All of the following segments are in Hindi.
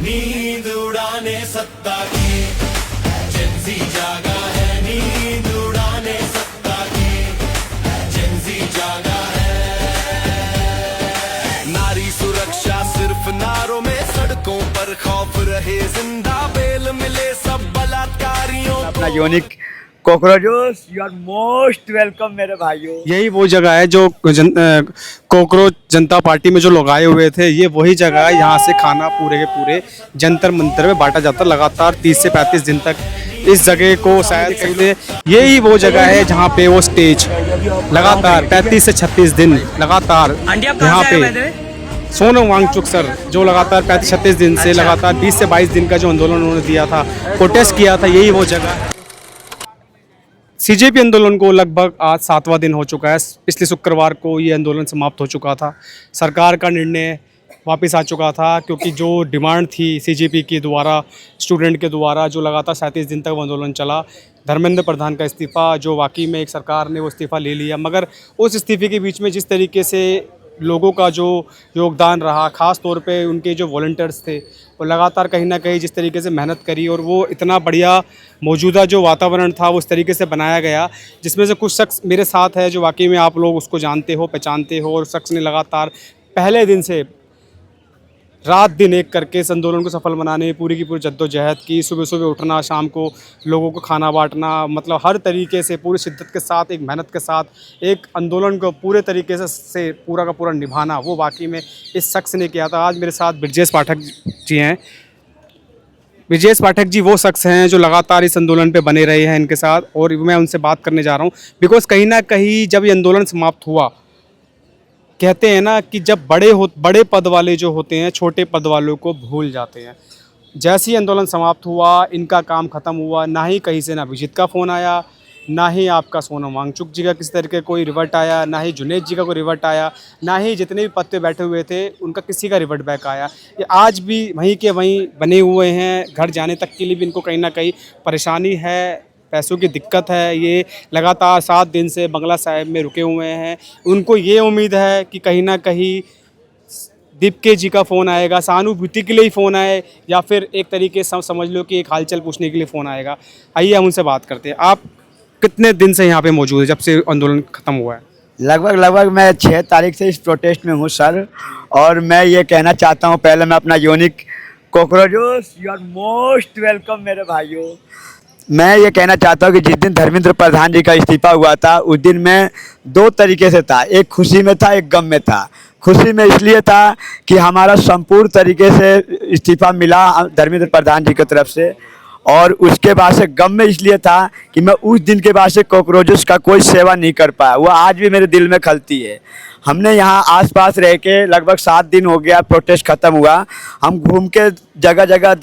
नींद उड़ाने सत्ता की जेंजी जागा है, नींद उड़ाने सत्ता की जेंजी जागा है। नारी सुरक्षा सिर्फ नारों में, सड़कों पर खौफ रहे जिंदा, बेल मिले सब बलात्कारियों को। अपना unique cockroaches, you are most welcome मेरे भाइयों। यही वो जगह है जो कॉकरोच जनता पार्टी में जो लोग आए हुए थे, ये वही जगह है। यहाँ से खाना पूरे के पूरे जंतर मंतर में बांटा जाता लगातार 30 से 35 दिन तक। इस जगह को शायद पहले यही वो जगह है जहाँ पे वो स्टेज लगातार 35 से 36 दिन लगातार यहाँ पे सोनम वांगचुक सर जो लगातार 35-36 दिन से लगातार 20 से 22 दिन का जो आंदोलन उन्होंने दिया था, प्रोटेस्ट किया था, यही वो जगह है। सीजेपी आंदोलन को लगभग आज 7वां दिन हो चुका है। पिछले शुक्रवार को ये आंदोलन समाप्त हो चुका था। सरकार का निर्णय वापस आ चुका था क्योंकि जो डिमांड थी सीजेपी के द्वारा, स्टूडेंट के द्वारा, जो लगातार 37 दिन तक वो आंदोलन चला, धर्मेंद्र प्रधान का इस्तीफ़ा, जो वाकई में एक सरकार ने वो इस्तीफ़ा ले लिया। मगर उस इस्तीफ़े के बीच में जिस तरीके से लोगों का जो योगदान रहा, ख़ास तौर पे उनके जो वॉलंटियर्स थे, वो लगातार कहीं ना कहीं जिस तरीके से मेहनत करी, और वो इतना बढ़िया मौजूदा जो वातावरण था वो उस तरीके से बनाया गया, जिसमें से कुछ शख्स मेरे साथ है जो वाकई में आप लोग उसको जानते हो, पहचानते हो। और शख्स ने लगातार पहले दिन से रात दिन एक करके इस आंदोलन को सफल बनाने में पूरी की पूरी जद्दोजहद की। सुबह सुबह उठना, शाम को लोगों को खाना बांटना, मतलब हर तरीके से पूरी शिद्दत के साथ, एक मेहनत के साथ एक आंदोलन को पूरे तरीके से पूरा का पूरा निभाना, वो वाकई में इस शख्स ने किया था। आज मेरे साथ ब्रजेश पाठक जी हैं। ब्रजेश पाठक जी वो शख्स हैं जो लगातार इस आंदोलन पे बने रहे हैं इनके साथ, और मैं उनसे बात करने जा रहा हूँ। बिकॉज कहीं ना कहीं जब ये आंदोलन समाप्त हुआ, कहते हैं ना कि जब बड़े पद वाले जो होते हैं छोटे पद वालों को भूल जाते हैं। जैसे ही आंदोलन समाप्त हुआ, इनका काम ख़त्म हुआ, ना ही कहीं से ना अभिजीत का फ़ोन आया, ना ही आपका सोनम वांगचुक जी का किसी तरीके कोई रिवर्ट आया, ना ही जुनेद जी का कोई रिवर्ट आया, ना ही जितने भी पद पे बैठे हुए थे उनका किसी का रिवर्ट बैक आया। ये आज भी वहीं के वहीं बने हुए हैं। घर जाने तक के लिए भी इनको कहीं ना कहीं परेशानी है, पैसों की दिक्कत है। ये लगातार 7 दिन से बंगला साहिब में रुके हुए हैं। उनको ये उम्मीद है कि कहीं ना कहीं दीपके जी का फ़ोन आएगा, सहानुभूति के लिए ही फ़ोन आए, या फिर एक तरीके से समझ लो कि एक हालचाल पूछने के लिए फ़ोन आएगा। आइए हम उनसे बात करते हैं। आप कितने दिन से यहाँ पे मौजूद है, जब से आंदोलन ख़त्म हुआ है? लगभग मैं 6 तारीख से इस प्रोटेस्ट में हूँ सर। और मैं ये कहना चाहता हूँ, पहले मैं अपना unique cockroaches, you are most welcome मेरे भाइयों। मैं ये कहना चाहता हूँ कि जिस दिन धर्मेंद्र प्रधान जी का इस्तीफ़ा हुआ था, उस दिन मैं 2 तरीके से था, एक खुशी में था, एक गम में था। खुशी में इसलिए था कि हमारा संपूर्ण तरीके से इस्तीफ़ा मिला धर्मेंद्र प्रधान जी की तरफ से, और उसके बाद से गम में इसलिए था कि मैं उस दिन के बाद से कॉकरोचेस का कोई सेवा नहीं कर पाया। वो आज भी मेरे दिल में खलती है। हमने यहाँ आसपास रह के लगभग 7 दिन हो गया, प्रोटेस्ट ख़त्म हुआ। हम घूम के जगह जगह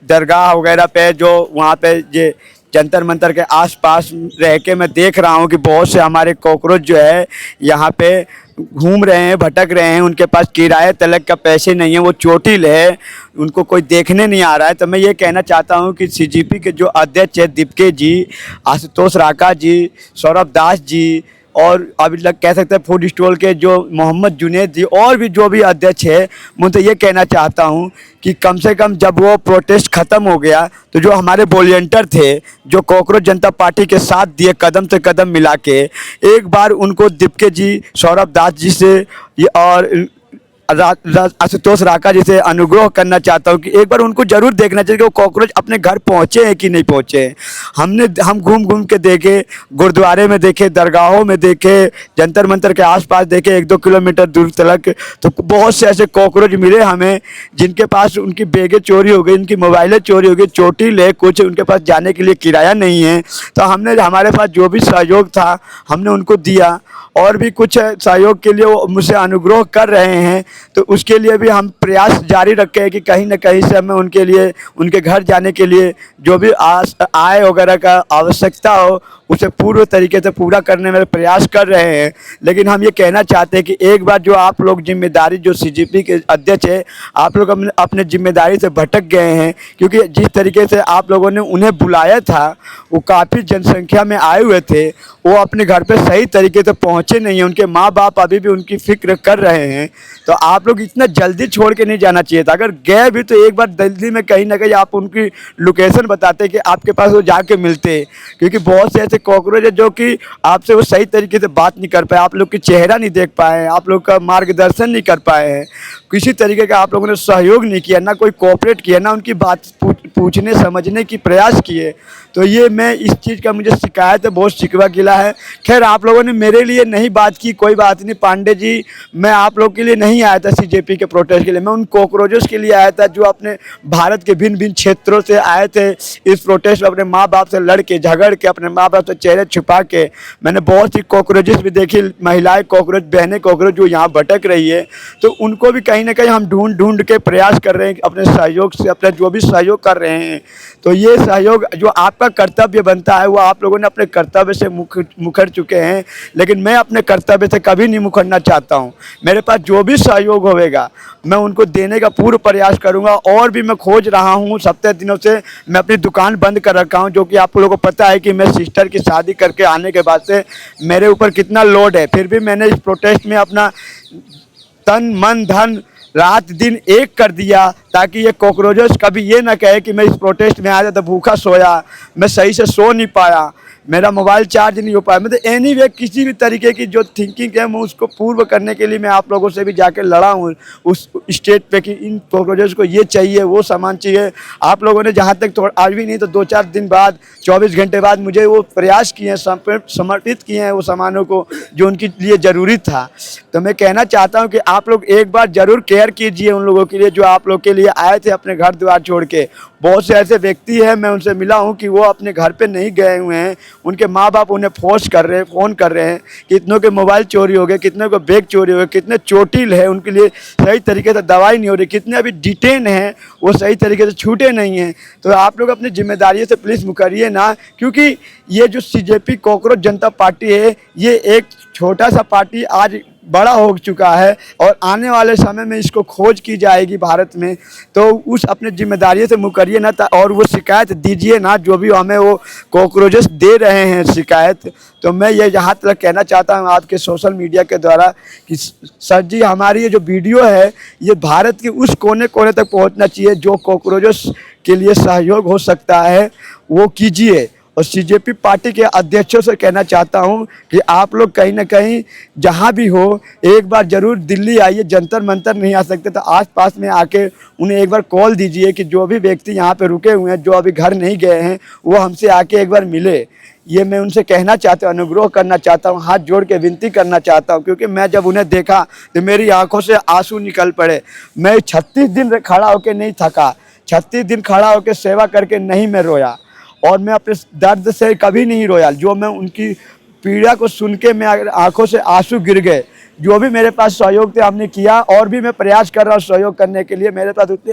दरगाह वगैरह पे, जो वहाँ पे ये जंतर मंतर के आसपास रह के मैं देख रहा हूँ कि बहुत से हमारे कॉकरोच जो है यहाँ पे घूम रहे हैं, भटक रहे हैं। उनके पास किराए तलक का पैसे नहीं है, वो चोटिल है, उनको कोई देखने नहीं आ रहा है। तो मैं ये कहना चाहता हूँ कि सीजेपी के जो अध्यक्ष है दीपके जी, आशुतोष राका जी, सौरभ दास जी, और अभी लग कह सकते हैं फूड स्टॉल के जो मोहम्मद जुनेद जी, और भी जो भी अध्यक्ष है, मैं तो ये कहना चाहता हूँ कि कम से कम जब वो प्रोटेस्ट ख़त्म हो गया, तो जो हमारे वॉलंटियर थे जो कॉकरोच जनता पार्टी के साथ दिए कदम से कदम मिला के, एक बार उनको दीपके जी, सौरभ दास जी से और आशुतोष राका जी से अनुग्रह करना चाहता हूँ कि एक बार उनको जरूर देखना चाहिए कि वो कॉकरोच अपने घर पहुँचे हैं कि नहीं पहुँचे। हम घूम घूम के देखे, गुरुद्वारे में देखे, दरगाहों में देखे, जंतर मंतर के आसपास देखे, 1-2 किलोमीटर दूर तक, तो बहुत से ऐसे कॉकरोच मिले हमें जिनके पास उनकी बैगें चोरी हो गई, उनकी मोबाइलें चोरी हो गई, चोटिल है, कुछ उनके पास जाने के लिए किराया नहीं है। तो हमने हमारे पास जो भी सहयोग था हमने उनको दिया, और भी कुछ सहयोग के लिए वो मुझसे अनुग्रह कर रहे हैं। तो उसके लिए भी हम प्रयास जारी रखे हैं कि कहीं ना कहीं से हमें उनके लिए, उनके घर जाने के लिए जो भी आय वगैरह का आवश्यकता हो उसे पूर्ण तरीके से पूरा करने में प्रयास कर रहे हैं। लेकिन हम ये कहना चाहते हैं कि एक बार जो आप लोग जिम्मेदारी, जो सीजेपी के अध्यक्ष है, आप लोग अपने जिम्मेदारी से भटक गए हैं, क्योंकि जिस तरीके से आप लोगों ने उन्हें बुलाया था, वो काफ़ी जनसंख्या में आए हुए थे, वो अपने घर पे सही तरीके से पहुँच पहुँचे नहीं हैं, उनके माँ बाप अभी भी उनकी फिक्र कर रहे हैं, तो आप लोग इतना जल्दी छोड़ के नहीं जाना चाहिए था। अगर गए भी तो एक बार दिल्ली में कहीं ना कहीं आप उनकी लोकेशन बताते कि आपके पास वो जाके मिलते, क्योंकि बहुत से ऐसे कॉकरोच है जो कि आपसे वो सही तरीके से बात नहीं कर पाए, आप लोग की चेहरा नहीं देख पाए, आप लोग का मार्गदर्शन नहीं कर पाए हैं, किसी तरीके का आप लोगों ने सहयोग नहीं किया, ना कोई कोऑपरेट किया, ना उनकी बात पूछने समझने की प्रयास किए। तो ये मैं इस चीज़ का मुझे शिकायत है, बहुत शिकवा गिला है। खैर आप लोगों ने मेरे लिए नहीं बात की, कोई बात नहीं पांडे जी, मैं आप लोग के लिए नहीं आया था सीजेपी के प्रोटेस्ट के लिए, मैं उन कॉकरोचेस के लिए आया था जो अपने भारत के भिन्न भिन्न क्षेत्रों से आए थे इस प्रोटेस्ट में, अपने माँ बाप से लड़ के झगड़ के, अपने माँ बाप से चेहरे छुपा के। मैंने बहुत सी कॉकरोचेस भी देखी, महिलाएं कॉकरोच, बहनें कॉकरोच जो यहाँ भटक रही है, तो उनको भी कहीं ना कहीं हम ढूंढ ढूंढ के प्रयास कर रहे हैं अपने सहयोग से, अपना जो भी सहयोग कर रहे हैं। तो ये सहयोग जो आपका कर्तव्य बनता है वो आप लोगों ने अपने कर्तव्य से मुखर चुके हैं, लेकिन मैं अपने कर्तव्य से कभी नहीं मुखरना चाहता हूँ। मेरे पास जो भी सहयोग होगा मैं उनको देने का पूर्ण प्रयास करूँगा। और भी मैं खोज रहा हूँ, 7 दिनों से मैं अपनी दुकान बंद कर रखा हूँ, जो कि आप लोगों को पता है कि मैं सिस्टर की शादी करके आने के बाद से मेरे ऊपर कितना लोड है, फिर भी मैंने इस प्रोटेस्ट में अपना तन मन धन रात दिन एक कर दिया, ताकि ये कॉकरोचेस कभी ये ना कहे कि मैं इस प्रोटेस्ट में आया था भूखा सोया, मैं सही से सो नहीं पाया, मेरा मोबाइल चार्ज नहीं हो पाया। मतलब एनीवे किसी भी तरीके की जो थिंकिंग है मैं उसको पूर्व करने के लिए मैं आप लोगों से भी जाकर लड़ा हूँ उस स्टेट पे कि इन कॉकरोचेस को ये चाहिए, वो सामान चाहिए। आप लोगों ने जहाँ तक आज भी नहीं तो 2-4 दिन बाद, 24 घंटे बाद मुझे वो प्रयास किए हैं, समर्पित किए हैं वो सामानों को जो उनके लिए ज़रूरी था। तो मैं कहना चाहता हूँ कि आप लोग एक बार ज़रूर केयर कीजिए उन लोगों के लिए जो आप लोग के लिए आए थे अपने घर द्वार छोड़ के। बहुत से ऐसे व्यक्ति हैं, मैं उनसे मिला हूं कि वो अपने घर पे नहीं गए हुए हैं, उनके माँ बाप उन्हें फ़ोन कर रहे हैं, कितनों के मोबाइल चोरी हो गए, कितनों के बैग चोरी हो गए, कितने चोटिल है, उनके लिए सही तरीके से दवाई नहीं हो रही, कितने अभी डिटेन हैं वो सही तरीके से छूटे नहीं हैं। तो आप लोग अपनी जिम्मेदारी से प्लीज़ मुकरिए ना, क्योंकि ये जो सीजेपी कॉकरोच जनता पार्टी है ये एक छोटा सा पार्टी आज बड़ा हो चुका है और आने वाले समय में इसको खोज की जाएगी भारत में। तो उस अपने जिम्मेदारी से मुकरिए ना, और वो शिकायत दीजिए ना जो भी हमें वो कॉकरोचेस दे रहे हैं शिकायत। तो मैं ये यहाँ तक कहना चाहता हूँ आपके सोशल मीडिया के द्वारा कि सर जी हमारी ये जो वीडियो है ये भारत के उस कोने कोने तक पहुँचना चाहिए, जो कॉकरोचेस के लिए सहयोग हो सकता है वो कीजिए। और सीजेपी पार्टी के अध्यक्षों से कहना चाहता हूं कि आप लोग कहीं ना कहीं जहां भी हो एक बार ज़रूर दिल्ली आइए, जंतर मंतर नहीं आ सकते तो आसपास में आके उन्हें एक बार कॉल दीजिए कि जो भी व्यक्ति यहां पे रुके हुए हैं, जो अभी घर नहीं गए हैं, वो हमसे आके एक बार मिले। ये मैं उनसे कहना चाहता हूँ, अनुग्रह करना चाहता हूँ, हाथ जोड़ के विनती करना चाहता हूँ, क्योंकि मैं जब उन्हें देखा तो मेरी आंखों से आंसू निकल पड़े। मैं 36 दिन खड़ा होकर नहीं थका, 36 दिन खड़ा होकर सेवा करके नहीं मैं रोया, और मैं अपने दर्द से कभी नहीं रोया। जो मैं उनकी पीड़ा को सुन के मैं आंखों से आंसू गिर गए। जो भी मेरे पास सहयोग थे हमने किया, और भी मैं प्रयास कर रहा हूँ सहयोग करने के लिए। मेरे पास उतनी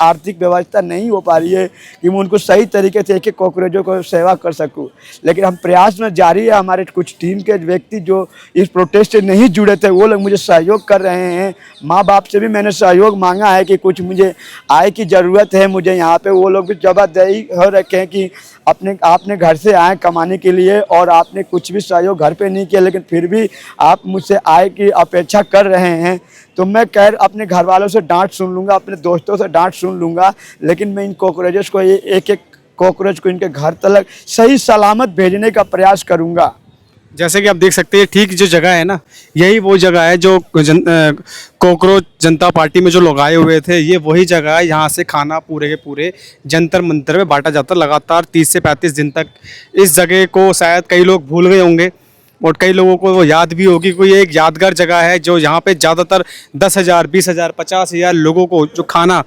आर्थिक व्यवस्था नहीं हो पा रही है कि मैं उनको सही तरीके से एक एक कॉकरोचों को सेवा कर सकूँ, लेकिन हम प्रयास में जारी है। हमारे कुछ टीम के व्यक्ति जो इस प्रोटेस्ट से नहीं जुड़े थे वो लोग मुझे सहयोग कर रहे हैं। माँ बाप से भी मैंने सहयोग मांगा है कि कुछ मुझे आय की ज़रूरत है मुझे यहाँ पे, वो लोग भी जवाबदेही हो रखे हैं कि आपने घर से आए कमाने के लिए और आपने कुछ भी सहयोग घर पे नहीं किया, लेकिन फिर भी आप मुझसे आय की अपेक्षा कर रहे हैं। तो मैं अपने घर वालों से डांट सुन लूँगा, अपने दोस्तों से डांट सुन लूँगा, लेकिन मैं इन कॉकरोचेस को एक एक कॉकरोच को इनके घर तक सही सलामत भेजने का प्रयास करूँगा। जैसे कि आप देख सकते हैं ठीक जो जगह है ना, यही वो जगह है जो कॉकरोच जनता पार्टी में जो लोग आए हुए थे, ये वही जगह है। यहाँ से खाना पूरे के पूरे जंतर मंतर में बांटा जाता लगातार 30 से 35 दिन तक। इस जगह को शायद कई लोग भूल गए होंगे और कई लोगों को वो याद भी होगी, कोई एक यादगार जगह है जो यहाँ पे ज़्यादातर 10,000, 20,000, 50,000 लोगों को जो खाना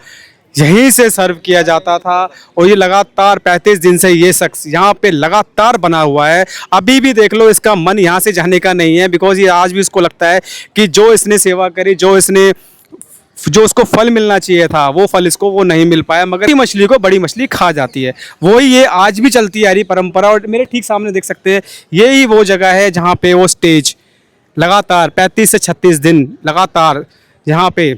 यहीं से सर्व किया जाता था। और ये लगातार 35 दिन से ये शख्स यहाँ पे लगातार बना हुआ है। अभी भी देख लो इसका मन यहाँ से जाने का नहीं है, बिकॉज ये आज भी इसको लगता है कि जो इसने सेवा करी, जो उसको फल मिलना चाहिए था वो फल इसको वो नहीं मिल पाया। मगर मछली को बड़ी मछली खा जाती है, वही ये आज भी चलती आ रही परंपरा। और मेरे ठीक सामने देख सकते हैं यही वो जगह है जहाँ पे वो स्टेज लगातार 35 से 36 दिन लगातार यहाँ पे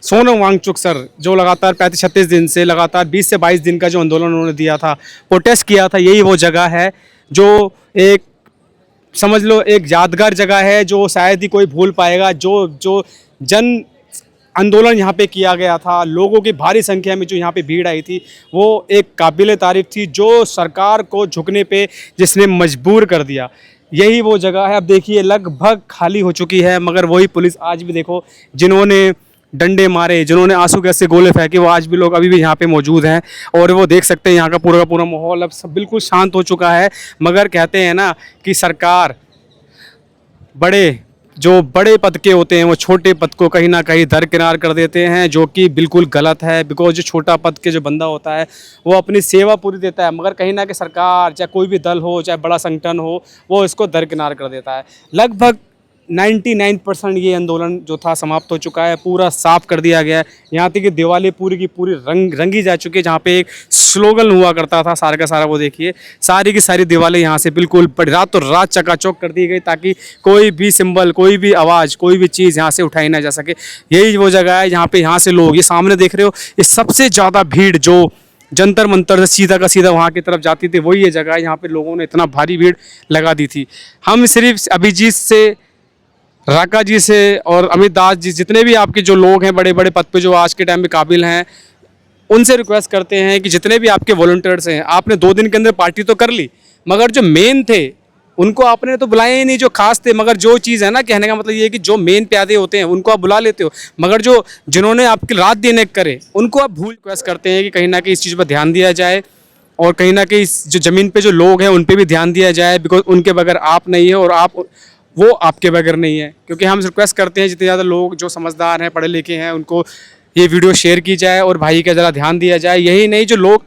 सोनम वांगचुक सर जो लगातार 35-36 दिन से लगातार 20 से 22 दिन का जो आंदोलन उन्होंने दिया था, प्रोटेस्ट किया था, यही वो जगह है जो एक समझ लो एक यादगार जगह है जो शायद ही कोई भूल पाएगा। जो जन आंदोलन यहाँ पे किया गया था, लोगों की भारी संख्या में जो यहाँ पे भीड़ आई थी, वो एक काबिले तारीफ थी, जो सरकार को झुकने पे जिसने मजबूर कर दिया। यही वो जगह है। अब देखिए लगभग खाली हो चुकी है, मगर वही पुलिस आज भी देखो, जिन्होंने डंडे मारे, जिन्होंने आंसू गैस से गोले फेंके, वो आज भी लोग अभी भी यहाँ पे मौजूद हैं। और वो देख सकते हैं यहाँ का पूरा माहौल अब सब बिल्कुल शांत हो चुका है। मगर कहते हैं ना कि सरकार जो बड़े पद के होते हैं वो छोटे पद को कहीं ना कहीं दरकिनार कर देते हैं, जो कि बिल्कुल गलत है। बिकॉज जो छोटा पद के जो बंदा होता है वो अपनी सेवा पूरी देता है, मगर कहीं ना कहीं सरकार चाहे कोई भी दल हो, चाहे बड़ा संगठन हो, वो इसको दरकिनार कर देता है। लगभग 99% ये आंदोलन जो था समाप्त हो चुका है, पूरा साफ कर दिया गया है। यहाँ तक कि दिवाली पूरी की पूरी रंगी जा चुकी है। जहाँ पे एक स्लोगन हुआ करता था सारा का सारा, वो देखिए सारी की सारी दिवाली यहाँ से बिल्कुल रातों रात चकाचौक कर दी गई, ताकि कोई भी सिंबल, कोई भी आवाज़, कोई भी चीज़ यहाँ से उठाई ना जा सके। यही वो जगह है जहाँ पे यहाँ से लोग, ये सामने देख रहे हो, ये सबसे ज़्यादा भीड़ जो जंतर मंतर से सीधा का सीधा वहाँ की तरफ जाती थी, वही ये जगह है। यहाँ पे लोगों ने इतना भारी भीड़ लगा दी थी। हम सिर्फ अभिजीत से, राका जी से और अमित दास जी, जितने भी आपके जो लोग हैं बड़े बड़े पद पे जो आज के टाइम में काबिल हैं, उनसे रिक्वेस्ट करते हैं कि जितने भी आपके वॉलंटियर्स हैं, आपने 2 दिन के अंदर पार्टी तो कर ली, मगर जो मेन थे उनको आपने तो बुलाया ही नहीं, जो खास थे। मगर जो चीज़ है ना, कहने का मतलब ये है कि जो मेन प्यादे होते हैं उनको आप बुला लेते हो, मगर जिन्होंने आपकी रात दिन एक करे उनको आप भूल। रिक्वेस्ट करते हैं कि कहीं ना कहीं इस चीज़ पर ध्यान दिया जाए, और कहीं ना कहीं जो ज़मीन पे जो लोग हैं उन पे भी ध्यान दिया जाए, बिकॉज उनके बगैर आप नहीं है और वो आपके बगैर नहीं है। क्योंकि हम रिक्वेस्ट करते हैं जितने ज़्यादा लोग जो समझदार हैं, पढ़े लिखे हैं, उनको ये वीडियो शेयर की जाए और भाई का ज़रा ध्यान दिया जाए। यही नहीं, जो लोग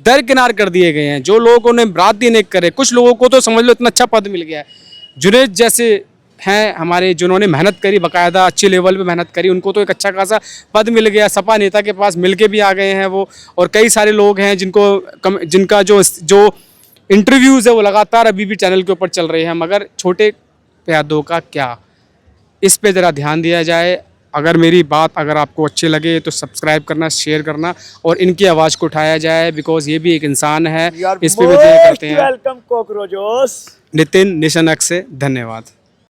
दरकिनार कर दिए गए हैं, जो लोगों ने रात दिन एक करे, कुछ लोगों को तो समझ लो इतना अच्छा पद मिल गया है। जुनैद जैसे हैं हमारे, जिन्होंने मेहनत करी, बाकायदा अच्छे लेवल पे मेहनत करी, उनको तो एक अच्छा खासा पद मिल गया। सपा नेता के पास मिल के भी आ गए हैं वो। और कई सारे लोग हैं जिनका जो इंटरव्यूज़ है वो लगातार अभी भी चैनल के ऊपर चल रहे हैं। मगर छोटे प्यादों का क्या, इस पे ज़रा ध्यान दिया जाए। अगर मेरी बात अगर आपको अच्छी लगे तो सब्सक्राइब करना, शेयर करना और इनकी आवाज़ को उठाया जाए, बिकॉज ये भी एक इंसान है। इस पे भी ध्यान करते हैं। वेलकम कॉकरोचोस। नितिन निशनक से धन्यवाद।